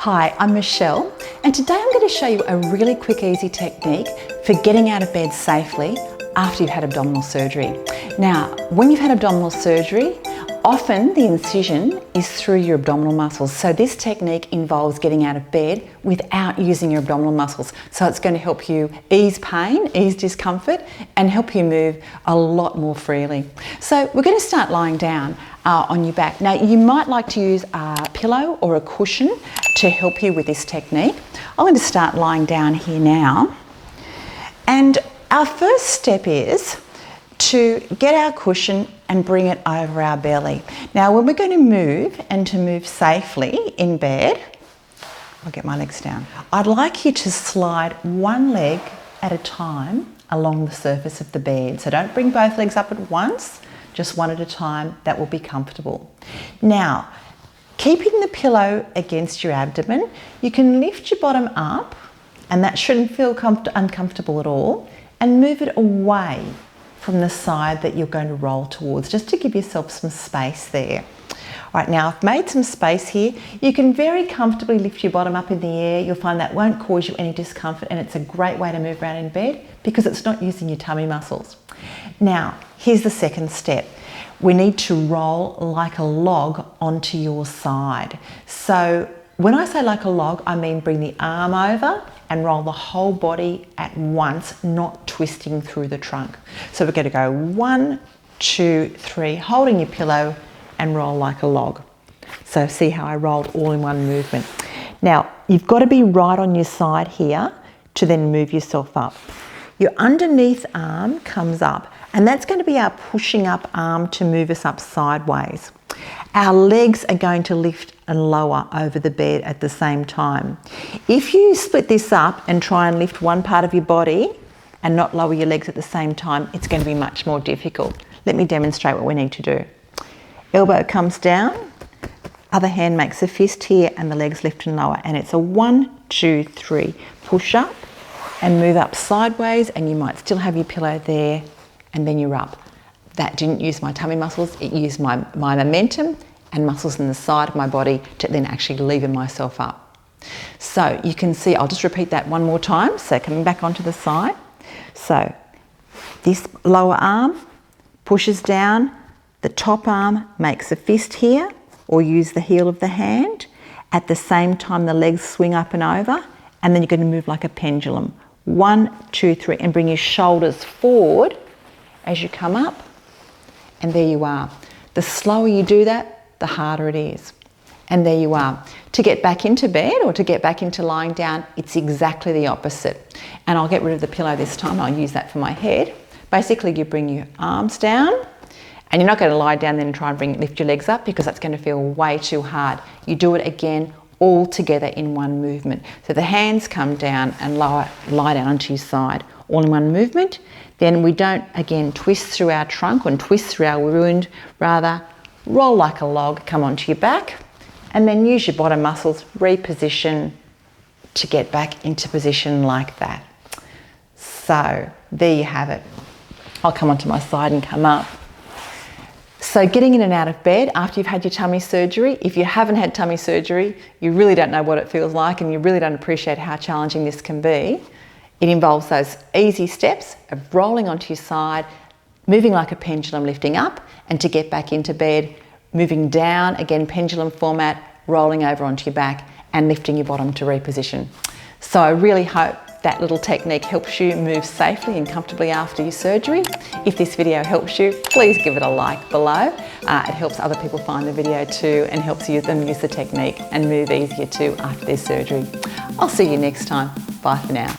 Hi, I'm Michelle, and today I'm going to show you a really quick, easy technique for getting out of bed safely after you've had abdominal surgery. Now, when you've had abdominal surgery, often the incision is through your abdominal muscles. So this technique involves getting out of bed without using your abdominal muscles. So it's going to help you ease pain, ease discomfort, and help you move a lot more freely. So we're going to start lying down on your back. Now, you might like to use a pillow or a cushion to help you with this technique. I'm going to start lying down here now. And our first step is to get our cushion and bring it over our belly. Now, when we're going to move and to move safely in bed, I'll get my legs down. I'd like you to slide one leg at a time along the surface of the bed. So don't bring both legs up at once, just one at a time. That will be comfortable. Now, keeping the pillow against your abdomen, you can lift your bottom up, and that shouldn't feel uncomfortable at all, and move it away from the side that you're going to roll towards, just to give yourself some space there. All right, now I've made some space here. You can very comfortably lift your bottom up in the air. You'll find that won't cause you any discomfort, and it's a great way to move around in bed because it's not using your tummy muscles. Now, here's the second step. We need to roll like a log onto your side. So when I say like a log, I mean bring the arm over and roll the whole body at once, not twisting through the trunk. So we're going to go 1, 2, 3, holding your pillow and roll like a log. So see how I rolled all in one movement. Now, you've got to be right on your side here to then move yourself up. Your underneath arm comes up, and that's going to be our pushing up arm to move us up sideways. Our legs are going to lift and lower over the bed at the same time. If you split this up and try and lift one part of your body and not lower your legs at the same time, it's going to be much more difficult. Let me demonstrate what we need to do. Elbow comes down, other hand makes a fist here, and the legs lift and lower. And it's a 1, 2, 3, push up and move up sideways, and you might still have your pillow there, and then you're up. That didn't use my tummy muscles, it used my momentum and muscles in the side of my body to then actually lever myself up. So you can see, I'll just repeat that one more time. So coming back onto the side. So this lower arm pushes down, the top arm makes a fist here, or use the heel of the hand. At the same time, the legs swing up and over, and then you're going to move like a pendulum. 1, 2, 3, and bring your shoulders forward as you come up, and there you are. The slower you do that, the harder it is. And there you are. To get back into bed or to get back into lying down, it's exactly the opposite. And I'll get rid of the pillow this time. I'll use that for my head. Basically, you bring your arms down, and you're not going to lie down then and try and lift your legs up, because that's going to feel way too hard. You do it again all together in one movement. So the hands come down and lie down onto your side, all in one movement. Then we don't, again, twist through our trunk and twist through our wound. Rather, roll like a log, come onto your back, and then use your bottom muscles, reposition to get back into position like that. So there you have it. I'll come onto my side and come up. So getting in and out of bed after you've had your tummy surgery, if you haven't had tummy surgery, you really don't know what it feels like, and you really don't appreciate how challenging this can be. It involves those easy steps of rolling onto your side, moving like a pendulum, lifting up, and to get back into bed, moving down, again, pendulum format, rolling over onto your back and lifting your bottom to reposition. So I really hope that little technique helps you move safely and comfortably after your surgery. If this video helps you, please give it a like below. It helps other people find the video too, and helps them use the technique and move easier too after their surgery. I'll see you next time. Bye for now.